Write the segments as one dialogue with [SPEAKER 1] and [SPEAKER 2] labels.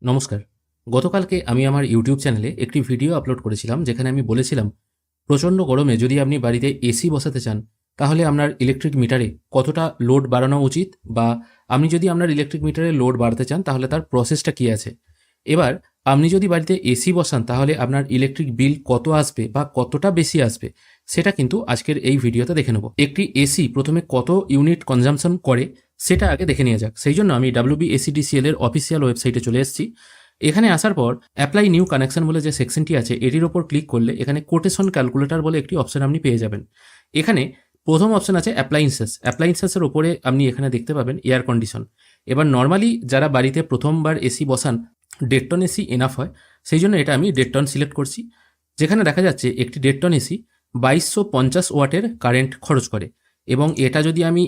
[SPEAKER 1] নমস্কার। গতকালকে আমি আমার ইউটিউব চ্যানেলে একটি ভিডিও আপলোড করেছিলাম যেখানে আমি বলেছিলাম প্রচণ্ড গরমে যদি আপনি বাড়িতে এসি বসাতে চান তাহলে আপনার ইলেকট্রিক মিটারে কতটা লোড বাড়ানো উচিত, বা আপনি যদি আপনার ইলেকট্রিক মিটারে লোড বাড়াতে চান তাহলে তার প্রসেসটা কী আছে। এবার আপনি যদি বাড়িতে এসি বসান তাহলে আপনার ইলেকট্রিক বিল কত আসবে বা কতটা বেশি আসবে সেটা কিন্তু আজকের এই ভিডিওতে দেখে নেব। একটি এসি প্রথমে কত ইউনিট কনজাম্পশন করে সেটা আগে দেখে নেওয়া যাক। সেই জন্য আমি WBACDCL এর অফিসিয়াল ওয়েবসাইটে চলে এসেছি। এখানে আসার পর অ্যাপ্লাই নিউ কানেকশন বলে যে সেকশনটি আছে এটির ওপর ক্লিক করলে এখানে কোটেশন ক্যালকুলেটর বলে একটি অপশন আপনি পেয়ে যাবেন। এখানে প্রথম অপশন আছে অ্যাপ্লায়েন্সেসের ওপরে আপনি এখানে দেখতে পাবেন এয়ার কন্ডিশন। এবার নর্মালি যারা বাড়িতে প্রথমবার এসি বসান 1.5 টন এসি এনাফ হয়, সেই জন্য এটা আমি 1.5 টন সিলেক্ট করছি। যেখানে দেখা যাচ্ছে একটি 1.5 টন এসি 2250 ওয়াটের কারেন্ট খরচ করে, এবং এটা যদি আমি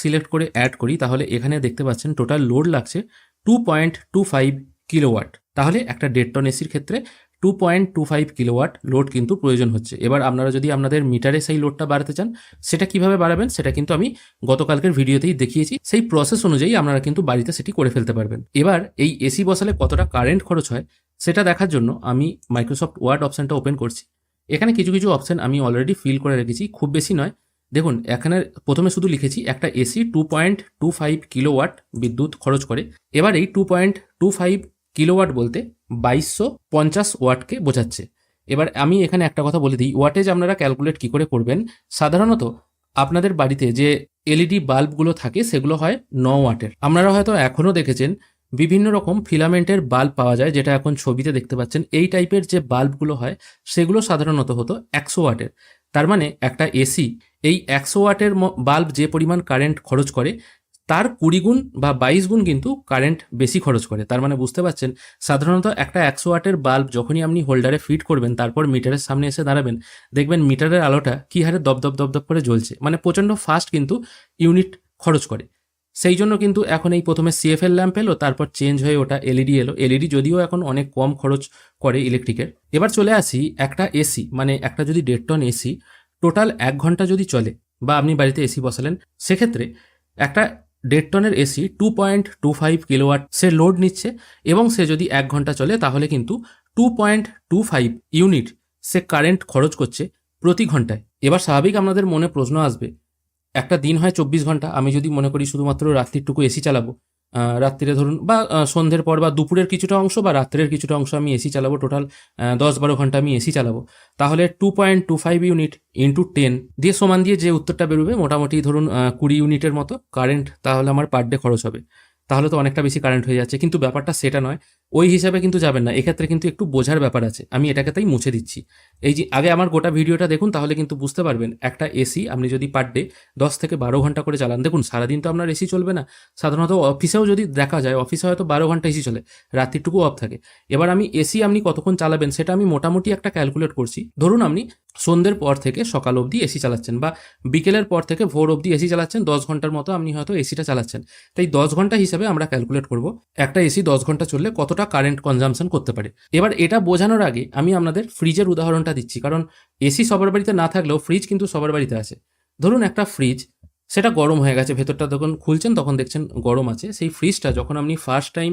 [SPEAKER 1] সিলেক্ট করে অ্যাড করি তাহলে এখানে দেখতে পাচ্ছেন টোটাল লোড লাগছে 2.25 কিলোওয়াট। তাহলে একটা 1.5 টন এসির ক্ষেত্রে 2.25 কিলোওয়াট লোড কিন্তু প্রয়োজন হচ্ছে। এবার আপনারা যদি আপনাদের মিটারে সেই লোডটা বাড়াতে চান সেটা কিভাবে বাড়াবেন সেটা কিন্তু আমি গতকালকের ভিডিওতেই দেখিয়েছি। সেই প্রসেস অনুযায়ী আপনারা কিন্তু বাড়িতে সেটি করে ফেলতে পারবেন। এবার এই এসি বসালে কতটা কারেন্ট খরচ হয় সেটা দেখার জন্য আমি মাইক্রোসফট ওয়ার্ড অপশানটা ওপেন করছি। এখানে কিছু কিছু অপশান আমি অলরেডি ফিল করে রেখেছি, খুব বেশি নয়। দেখুন এখানে প্রথমে শুধু লিখেছি একটা এসি 2.25 কিলোওয়াট বিদ্যুৎ খরচ করে। এবার এই 2.25 কিলোওয়াট বলতে 2250 ওয়াটকে বোঝাচ্ছে। এবার আমি এখানে একটা কথা বলে দিই, ওয়াটেজ আপনারা ক্যালকুলেট কি করে করবেন। সাধারণত আপনাদের বাড়িতে যে এলইডি বাল্বগুলো থাকে সেগুলো হয় 9 ওয়াটের। আপনারা হয়তো এখনও দেখেছেন বিভিন্ন রকম ফিলামেন্টের বাল্ব পাওয়া যায়, যেটা এখন ছবিতে দেখতে পাচ্ছেন। এই টাইপের যে বাল্বগুলো হয় সেগুলো সাধারণত হতো 100 ওয়াটের। তার মানে একটা এসি এই 100 ওয়াটের বাল্ব যে পরিমাণ কারেন্ট খরচ করে তার 20 গুণ বা 22 গুণ কিন্তু কারেন্ট বেশি খরচ করে। তার মানে বুঝতে পারছেন সাধারণত একটা 100 ওয়াটের বাল্ব যখনই আপনি হোল্ডারে ফিট করবেন তারপর মিটারের সামনে এসে দাঁড়াবেন, দেখবেন মিটারের আলোটা কী হারে দপদপ দপদপ করে জ্বলছে, মানে প্রচণ্ড ফাস্ট কিন্তু ইউনিট খরচ করে। সেই জন্য কিন্তু এখন এই প্রথমে সিএফএল ল্যাম্প এলো, তারপর চেঞ্জ হয়ে ওটা এলইডি এলো। এলইডি যদিও এখন অনেক কম খরচ করে ইলেকট্রিকের। এবার চলে আসি একটা এসি, মানে একটা যদি 1.5 টন এসি টোটাল 1 ঘন্টা যদি চলে, বা আপনি বাড়িতে এসি বসালেন, সেক্ষেত্রে একটা 1.5 টনের এসি 2.25 কিলোওয়াট সে লোড নিচ্ছে, এবং সে যদি 1 ঘন্টা চলে তাহলে কিন্তু 2.25 ইউনিট সে কারেন্ট খরচ করছে প্রতি ঘন্টায়। এবার স্বাভাবিক আপনাদের মনে প্রশ্ন আসবে, একটা দিন হয় 24 ঘন্টা, আমি যদি মনে করি শুধুমাত্র রাত্রিটুকু এসি চালাবো, রাত্রিরে ধরুন বা সন্ধ্যের পর বা দুপুরের কিছুটা অংশ বা রাত্রের কিছুটা অংশ আমি এসি চালাবো, টোটাল 10-12 ঘন্টা আমি এসি চালাবো, তাহলে 2.25 ইউনিট ইন্টু 10 দিয়ে সমান দিয়ে যে উত্তরটা বেরোবে মোটামুটি ধরুন 20 ইউনিটের মতো কারেন্ট তাহলে আমার পার ডে খরচ হবে। তাহলে তো অনেকটা বেশি কারেন্ট হয়ে যাচ্ছে, কিন্তু ব্যাপারটা সেটা নয়। ওই হিসাবে কিন্তু যাবেন না, এক্ষেত্রে কিন্তু একটু বোঝার ব্যাপার আছে। আমি এটাকে তাই মুছে দিচ্ছি। এই যে আগে আমার গোটা ভিডিওটা দেখুন, তাহলে কিন্তু বুঝতে পারবেন একটা এসি আপনি যদি পার ডে 10 থেকে 12 ঘন্টা করে চালান, দেখুন সারাদিন তো আপনার এসি চলবে না। সাধারণত অফিসেও যদি দেখা যায়, অফিসে হয়তো 12 ঘন্টা এসি চলে, রাত্রিটুকু অফ থাকে। এবার আমি এসি আপনি কতক্ষণ চালাবেন সেটা আমি মোটামুটি একটা ক্যালকুলেট করছি। ধরুন আপনি সন্ধ্যের পর থেকে সকাল অবধি এসি চালাচ্ছেন, বা বিকেলের পর থেকে ভোর অবধি এসি চালাচ্ছেন, 10 ঘন্টার মতো আপনি হয়তো এসিটা চালাচ্ছেন। তাই 10 ঘন্টা হিসাবে আমরা ক্যালকুলেট করব একটা এসি 10 ঘন্টা চললে কতটা কারেন্ট কনজাম্পশন করতে পারে। এবার এটা বোঝানোর আগে আমি আপনাদের ফ্রিজের উদাহরণটা দিচ্ছি, কারণ এসি সবার বাড়িতে না থাকলেও ফ্রিজ কিন্তু সবার বাড়িতে আছে। ধরুন একটা ফ্রিজ, সেটা গরম হয়ে গেছে, ভেতরটা যখন খুলছেন তখন দেখছেন গরম আছে। সেই ফ্রিজটা যখন আপনি ফার্স্ট টাইম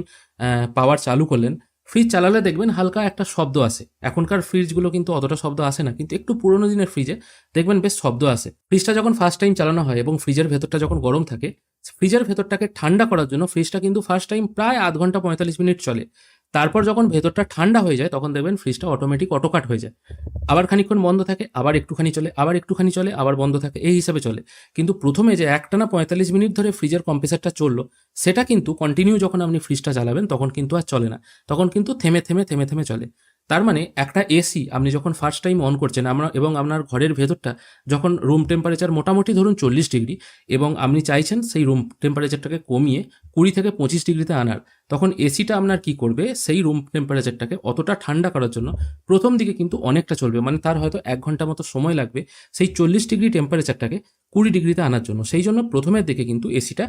[SPEAKER 1] পাওয়ার চালু করলেন, ফ্রিজ চালালে দেখবেন হালকা একটা শব্দ আসে। এখনকার ফ্রিজগুলো কিন্তু অতটা শব্দ আসে না, কিন্তু একটু পুরোনো দিনের ফ্রিজে দেখবেন বেশ শব্দ আসে। ফ্রিজটা যখন ফার্স্ট টাইম চালানো হয় এবং ফ্রিজের ভেতরটা যখন গরম থাকে, ফ্রিজের ভেতরটাকে ঠান্ডা করার জন্য ফ্রিজটা কিন্তু ফার্স্ট টাইম প্রায় আধ ঘন্টা 45 মিনিট চলে। তারপর যখন ভেতরটা ঠান্ডা হয়ে যায় তখন দেখবেন ফ্রিজটা অটোমেটিক অটোকাট হয়ে যায়, আবার খানিকক্ষণ বন্ধ থাকে, আবার একটুখানি চলে, আবার একটুখানি চলে, আবার বন্ধ থাকে, এই হিসাবে চলে। কিন্তু প্রথমে যে একটানা 45 মিনিট ধরে ফ্রিজের কম্প্রেসারটা চললো, সেটা কিন্তু কন্টিনিউ যখন আপনি ফ্রিজটা চালাবেন তখন কিন্তু আর চলে না, তখন কিন্তু থেমে থেমে থেমে থেমে চলে। তার মানে একটা এসি আপনি যখন ফার্স্ট টাইম অন করছেন এবং আপনার ঘরের ভেতরটা যখন রুম টেম্পারেচার মোটামুটি ধরুন 40 ডিগ্রি, এবং আপনি চাইছেন সেই রুম টেম্পারেচারটাকে কমিয়ে 20 থেকে 25 ডিগ্রিতে আনার, তখন এসিটা আপনার কি করবে, সেই রুম টেম্পারেচারটাকে অতটা ঠান্ডা করার জন্য প্রথম দিকে কিন্তু অনেকটা চলবে, মানে তার হয়তো 1 ঘন্টা মতো সময় লাগবে সেই 40 ডিগ্রি টেম্পারেচারটাকে 20 ডিগ্রিতে আনার জন্য। সেই জন্য প্রথমের দিকে কিন্তু এসিটা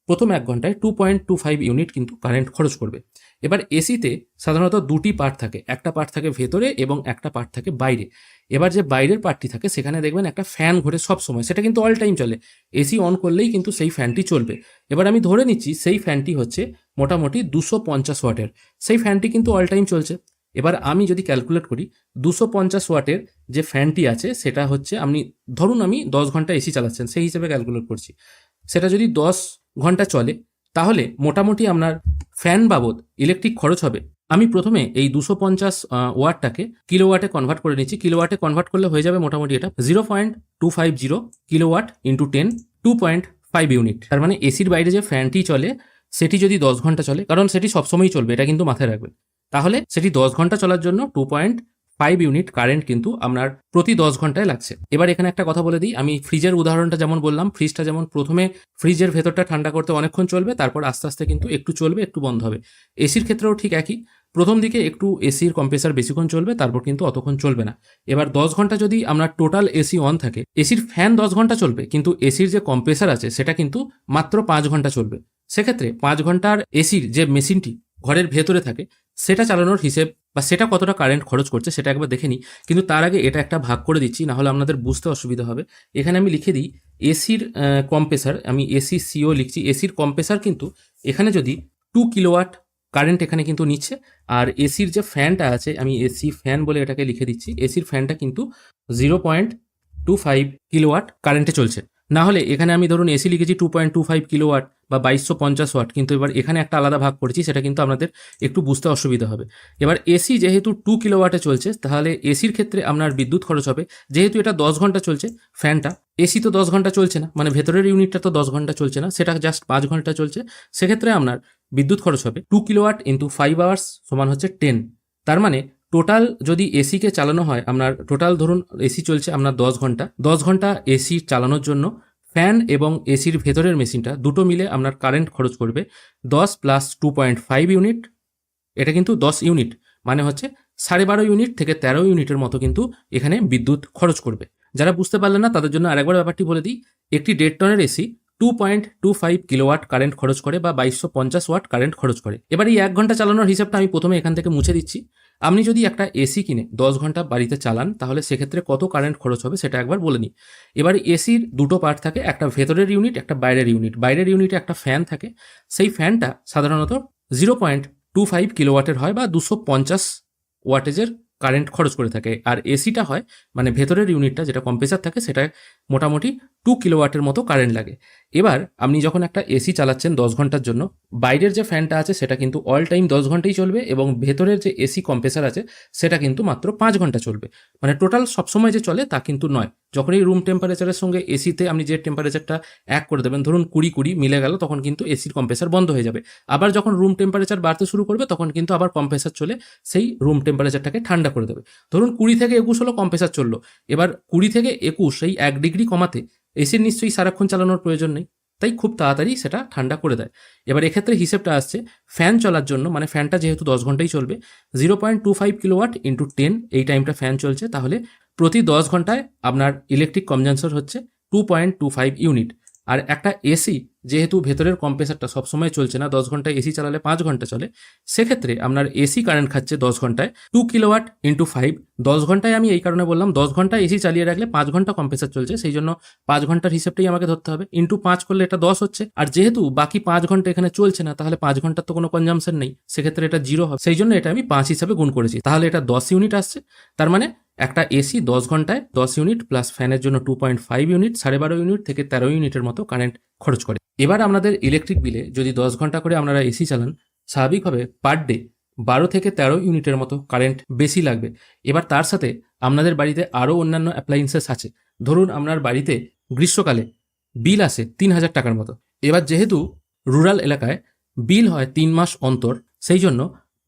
[SPEAKER 1] প্রথম 1 ঘন্টায় 2.25 ইউনিট কিন্তু কারেন্ট খরচ করবে। এবার এসিতে সাধারণত দুটি পার্ট থাকে, একটা পার্ট থাকে ভেতরে এবং একটা পার্ট থাকে বাইরে। এবার যে বাইরের পার্টটি থাকে সেখানে দেখবেন একটা ফ্যান ঘোরে সব সময়, সেটা কিন্তু অল টাইম চলে, এসি অন করলেই কিন্তু সেই ফ্যানটি চলবে। এবার আমি ধরে নিচ্ছি সেই ফ্যানটি হচ্ছে মোটামুটি 250 ওয়াটের, সেই ফ্যানটি কিন্তু অল টাইম চলছে। এবার আমি যদি ক্যালকুলেট করি 250 ওয়াটের যে ফ্যানটি আছে সেটা হচ্ছে, আপনি ধরুন আমি 10 ঘন্টা এসি চালাচ্ছেন সেই হিসেবে ক্যালকুলেট করছি, সেটা যদি 10 ঘন্টা চলে তাহলে মোটামুটি আপনার ফ্যান বাবদ ইলেকট্রিক খরচ হবে। আমি প্রথমে এই 250 ওয়াটটাকে কিলোওয়াটে কনভার্ট করে নিচ্ছি। কিলোওয়াটে কনভার্ট করলে হয়ে যাবে মোটামুটি এটা 0.250 কিলোওয়াট ইন্টু 10, 2.5 ইউনিট। তার মানে এসির বাইরে যে ফ্যানটি চলে সেটি যদি 10 ঘন্টা চলে, কারণ সেটি সবসময়ই চলবে, এটা কিন্তু মাথায় রাখবেন, তাহলে সেটি 10 ঘন্টা চলার জন্য 2.5 ইউনিট কারেন্ট কিন্তু আপনার প্রতি 10 ঘন্টায় লাগছে। এবার এখানে একটা কথা বলে দিই, আমি ফ্রিজের উদাহরণটা যেমন বললাম, ফ্রিজটা যেমন প্রথমে ফ্রিজের ভেতরটা ঠান্ডা করতে অনেকক্ষণ চলবে, তারপর আস্তে আস্তে কিন্তু একটু চলবে একটু বন্ধ হবে। এসির ক্ষেত্রেও ঠিক একই, প্রথম দিকে একটু এসির কম্প্রেসার বেশিক্ষণ চলবে, তারপর কিন্তু অতক্ষণ চলবে না। এবার 10 ঘন্টা যদি আপনার টোটাল এসি অন থাকে, এসির ফ্যান 10 ঘন্টা চলবে, কিন্তু এসির যে কম্প্রেসার আছে সেটা কিন্তু মাত্র 5 ঘন্টা চলবে। সেক্ষেত্রে 5 ঘন্টার এসির যে মেশিনটি ঘরের ভেতরে থাকে সেটা চালানোর হিসেব বা সেটা কতটা কারেন্ট খরচ করছে সেটা একবার দেখে নিই। কিন্তু তার আগে এটা একটা ভাগ করে দিচ্ছি, না হলে আপনাদের বুঝতে অসুবিধা হবে। এখানে আমি লিখে দিই এসির কম্প্রেসার, আমি এসি সিও লিখছি। এসির কম্প্রেসার কিন্তু এখানে যদি 2 কিলোওয়াট কারেন্ট এখানে কিন্তু নিচ্ছে, আর এসির যে ফ্যানটা আছে, আমি এসি ফ্যান বলে এটাকে লিখে দিচ্ছি, এসির ফ্যানটা কিন্তু 0.25 কিলোওয়াট কারেন্টে চলছে। না হলে এখানে আমি ধরুন এসি লিখেছি 2.25 কিলোওয়াট বা 2250 ওয়াট, কিন্তু এবার এখানে একটা আলাদা ভাগ করেছি, সেটা কিন্তু আপনাদের একটু বুঝতে অসুবিধা হবে। এবার এসি যেহেতু 2 কিলোওয়াটে চলছে, তাহলে এসির ক্ষেত্রে আপনার বিদ্যুৎ খরচ হবে, যেহেতু এটা 10 ঘন্টা চলছে ফ্যানটা, এসি তো 10 ঘন্টা চলছে না, মানে ভেতরের ইউনিটটা তো 10 ঘন্টা চলছে না, সেটা জাস্ট 5 ঘন্টা চলছে। সেক্ষেত্রে আপনার বিদ্যুৎ খরচ হবে 2 কিলোওয়াট ইন্টু 5 আওয়ার্স সমান হচ্ছে 10। তার মানে টোটাল যদি এসিকে চালানো হয়, আপনার টোটাল ধরুন এসি চলছে আপনার 10 ঘন্টা, 10 ঘন্টা এসি চালানোর জন্য ফ্যান এবং এসির ভেতরের মেশিনটা দুটো মিলে আপনার কারেন্ট খরচ করবে 10 প্লাস 2.5 ইউনিট, এটা কিন্তু 10 ইউনিট, মানে হচ্ছে 12.5 ইউনিট থেকে 13 ইউনিটের মতো কিন্তু এখানে বিদ্যুৎ খরচ করবে। যারা বুঝতে পারলেন না তাদের জন্য আরেকবার ব্যাপারটি বলে দিই, একটি 1.5 টনের এসি 2.25 কিলোওয়াট কারেন্ট খরচ করে বা 2250 ওয়াট কারেন্ট খরচ করে। এবার এই 1 ঘন্টা চালানোর হিসাবটা আমি প্রথমে এখান থেকে মুছে দিচ্ছি। আপনি যদি একটা এসি কিনে 10 ঘন্টা বাড়িতে চালান তাহলে সেক্ষেত্রে কত কারেন্ট খরচ হবে সেটা একবার বলে নিই। এবার এসির দুটো পার্ট থাকে, একটা ভেতরের ইউনিট একটা বাইরের ইউনিট। বাইরের ইউনিটে একটা ফ্যান থাকে, সেই ফ্যানটা সাধারণত 0.25 কিলোওয়াটের হয় বা 250 ওয়াটেজের কারেন্ট খরচ করে থাকে। আর এসিটা হয় মানে ভেতরের ইউনিটটা যেটা কম্প্রেসার থাকে সেটা মোটামুটি 2 কিলোওয়াটের মতো কারেন্ট লাগে। এবার আপনি যখন একটা এসি চালাচ্ছেন 10 ঘন্টার জন্য, বাইরের যে ফ্যানটা আছে সেটা কিন্তু অল টাইম 10 ঘন্টাই চলবে এবং ভেতরের যে এসি কম্প্রেসার আছে সেটা কিন্তু মাত্র 5 ঘন্টা চলবে। মানে টোটাল সবসময় যে চলে তা কিন্তু নয়। যখনই রুম টেম্পারেচারের সঙ্গে এসিতে আপনি যে টেম্পারেচারটা এক করে দেবেন, ধরুন 20 মিলে গেল, তখন কিন্তু এসির কম্প্রেসার বন্ধ হয়ে যাবে। আবার যখন রুম টেম্পারেচার বাড়তে শুরু করবে তখন কিন্তু আবার কম্প্রেসার চলে সেই রুম টেম্পারেচারটাকে ঠান্ডা করে দেবে। ধরুন 20 থেকে 21 হলো, কম্প্রেসার চললো, এবার 20 থেকে 21 সেই 1 ডিগ্রি কমাতে এসির নিশ্চয়ই সারাক্ষণ চালানোর প্রয়োজন নেই, তাই খুব তাড়াতাড়ি সেটা ঠান্ডা করে দেয়। এবার এক্ষেত্রে হিসেবটা আসছে ফ্যান চলার জন্য, মানে ফ্যানটা যেহেতু 10 ঘন্টাই চলবে, 0.25 কিলোওয়াট ইন্টু 10 এই টাইমটা ফ্যান চলছে, তাহলে প্রতি 10 ঘন্টায় আপনার ইলেকট্রিক কনজাম্পশন হচ্ছে 2.25 ইউনিট। আর একটা এসি যেহেতু ভেতরের কম্প্রেসারটা সবসময় চলছে না, 10 ঘন্টায় এসি চালালে 5 ঘন্টা চলে, সেক্ষেত্রে আপনার এসি কারেন্ট খাচ্ছে 10 ঘন্টায় 2 কিলোওয়াট ইন্টু 5। 10 ঘন্টায় আমি এই কারণে বললাম 10 ঘন্টা এসি চালিয়ে রাখলে 5 ঘন্টা কম্প্রেসার চলছে, সেই জন্য 5 ঘন্টার হিসেবটাই আমাকে ধরতে হবে, ইন্টু 5 করলে এটা 10 হচ্ছে। আর যেহেতু বাকি 5 ঘন্টা এখানে চলছে না, তাহলে 5 ঘন্টার তো কোনো কনজাম্পশন নেই, সেক্ষেত্রে এটা 0 হবে, সেই জন্য এটা আমি 5 হিসাবে গুণ করেছি, তাহলে এটা 10 ইউনিট আসছে। তার মানে একটা এসি 10 ঘন্টায় 10 ইউনিট প্লাস ফ্যানের জন্য 2.5 ইউনিট, 12.5 ইউনিট থেকে 13 ইউনিটের মতো কারেন্ট খরচ করে। এবার আপনাদের ইলেকট্রিক বিলে যদি 10 ঘন্টা করে আপনারা এসি চালান, স্বাভাবিকভাবে পার ডে 12 থেকে 13 ইউনিটের মতো কারেন্ট বেশি লাগবে। এবার তার সাথে আপনাদের বাড়িতে আরও অন্যান্য অ্যাপ্লায়েন্সেস আছে। ধরুন আপনার বাড়িতে গ্রীষ্মকালে বিল আসে 3000 টাকার মতো। এবার যেহেতু রুরাল এলাকায় বিল হয় 3 মাস অন্তর, সেই জন্য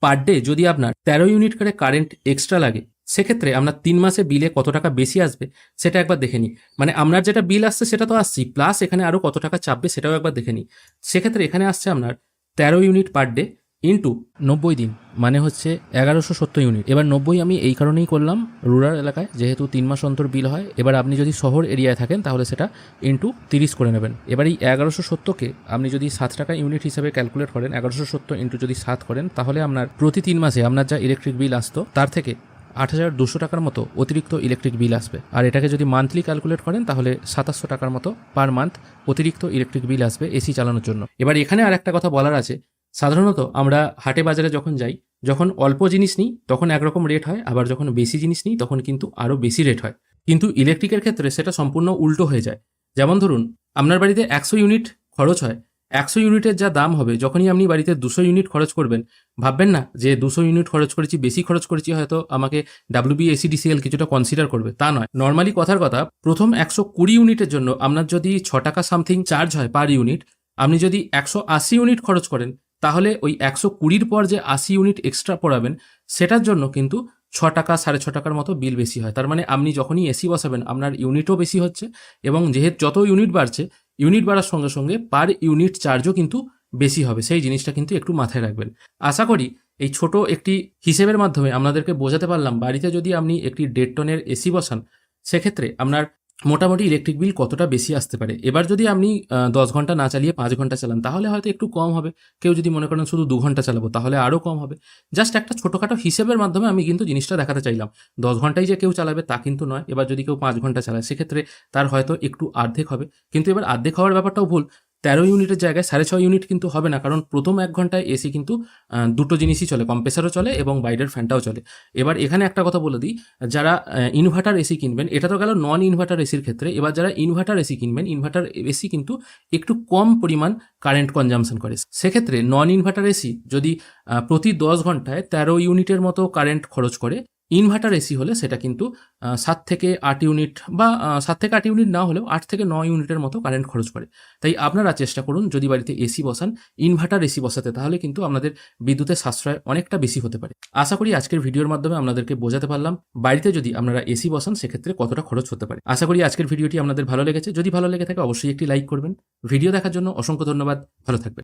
[SPEAKER 1] পার ডে যদি আপনার 13 ইউনিট করে কারেন্ট এক্সট্রা লাগে, সেক্ষেত্রে আপনার 3 মাসে বিলে কত টাকা বেশি আসবে সেটা একবার দেখে নিই। মানে আপনার যেটা বিল আসছে সেটা তো আসছি, প্লাস এখানে আরও কত টাকা চাপবে সেটাও একবার দেখে নিই। সেক্ষেত্রে এখানে আসছে আপনার 13 ইউনিট পার ডে ইন্টু 90 দিন মানে হচ্ছে 1170 ইউনিট। এবার 90 আমি এই কারণেই করলাম রুরাল এলাকায়, যেহেতু 3 মাস অন্তর বিল হয়। এবার আপনি যদি শহর এরিয়ায় থাকেন তাহলে সেটা ইন্টু 30 করে নেবেন। এবার এই 1170কে আপনি যদি 7 টাকা ইউনিট হিসাবে ক্যালকুলেট করেন, 1170 ইন্টু যদি 7 করেন, তাহলে আপনার প্রতি 3 মাসে আপনার যা ইলেকট্রিক বিল আসতো তার থেকে 8,200 টাকার মতো অতিরিক্ত ইলেকট্রিক বিল আসবে। আর এটাকে যদি মান্থলি ক্যালকুলেট করেন তাহলে 2700 টাকার মতো পার মান্থ অতিরিক্ত ইলেকট্রিক বিল আসবে এসি চালানোর জন্য। এবার এখানে আর একটা কথা বলার আছে, সাধারণত আমরা হাটে বাজারে যখন যাই, যখন অল্প জিনিস নিই তখন একরকম রেট হয়, আবার যখন বেশি জিনিস নিই তখন কিন্তু আরও বেশি রেট হয়। কিন্তু ইলেকট্রিকের ক্ষেত্রে সেটা সম্পূর্ণ উল্টো হয়ে যায়। যেমন ধরুন আপনার বাড়িতে 100 ইউনিট খরচ হয়, 100 ইউনিটের যা দাম হবে, যখনই আপনি বাড়িতে 200 ইউনিট খরচ করবেন, ভাববেন না যে 200 ইউনিট খরচ করেছি, বেশি খরচ করেছি, হয়তো আমাকে WBACDCL কিছুটা কনসিডার করবে। তা নয়। নর্মালি কথার কথা, প্রথম 120 ইউনিটের জন্য আপনার যদি 6 টাকা সামথিং চার্জ হয় পার ইউনিট, আপনি যদি 180 ইউনিট খরচ করেন তাহলে ওই 120 পর যে 80 ইউনিট এক্সট্রা পড়াবেন সেটার জন্য কিন্তু 6 টাকা 6.5 টাকার মতো বিল বেশি হয়। তার মানে আপনি যখনই এসি বসাবেন আপনার ইউনিটও বেশি হচ্ছে, এবং যেহেতু যত ইউনিট বাড়ছে, ইউনিট বাড়ার সঙ্গে সঙ্গে পার ইউনিট চার্জও কিন্তু বেশি হবে। সেই জিনিসটা কিন্তু একটু মাথায় রাখবেন। আশা করি এই ছোট একটি হিসেবের মাধ্যমে আপনাদেরকে বোঝাতে পারলাম বাড়িতে যদি আপনি একটি 1.5 টনের এসি বসান সেক্ষেত্রে আপনার মোটামুটি ইলেকট্রিক বিল কতটা বেশি আসতে পারে। এবার যদি আপনি 10 ঘন্টা না চালিয়ে 5 ঘন্টা চালান তাহলে হয়তো একটু কম হবে। কেউ যদি মনে করেন শুধু 2 ঘন্টা চালাবো তাহলে আরও কম হবে। জাস্ট একটা ছোটোখাটো হিসেবের মাধ্যমে আমি কিন্তু জিনিসটা দেখাতে চাইলাম। 10 ঘন্টায় যে কেউ চালাবে তা কিন্তু নয়। এবার যদি কেউ 5 ঘন্টা চালায় সেক্ষেত্রে তার হয়তো একটু অর্ধেক হবে। কিন্তু এবার অর্ধেক হওয়ার ব্যাপারটাও ভুল। 13 ইউনিটের জায়গায় 6.5 ইউনিট কিন্তু হবে না, কারণ প্রথম 1 ঘন্টায় এসি কিন্তু দুটো জিনিসই চলে, কম্প্রেসারও চলে এবং বাইরের ফ্যানটাও চলে। এবার এখানে একটা কথা বলে দিই, যারা ইনভার্টার এসি কিনবেন, এটা তো গেল নন ইনভার্টার এসির ক্ষেত্রে। এবার যারা ইনভার্টার এসি কিনবেন, ইনভার্টার এসি কিন্তু একটু কম পরিমাণ কারেন্ট কনজামশন করে। সেক্ষেত্রে নন ইনভার্টার এসি যদি প্রতি 10 ঘন্টায় 13 ইউনিটের মতো কারেন্ট খরচ করে, ইনভার্টার এসি হলে সেটা কিন্তু 7 থেকে 8 ইউনিট বা 7 থেকে 8 ইউনিট না হলেও 8 থেকে 9 ইউনিটের মতো কারেন্ট খরচ করে। তাই আপনারা চেষ্টা করুন যদি বাড়িতে এসি বসান, ইনভার্টার এসি বসাতে, তাহলে কিন্তু আপনাদের বিদ্যুতের সাশ্রয় অনেকটা বেশি হতে পারে। আশা করি আজকের ভিডিওর মাধ্যমে আপনাদেরকে বোঝাতে পারলাম বাড়িতে যদি আপনারা এসি বসান সেক্ষেত্রে কতটা খরচ হতে পারে। আশা করি আজকের ভিডিওটি আপনাদের ভালো লেগেছে। যদি ভালো লেগে থাকে অবশ্যই একটি লাইক করবেন। ভিডিও দেখার জন্য অসংখ্য ধন্যবাদ। ভালো থাকবেন।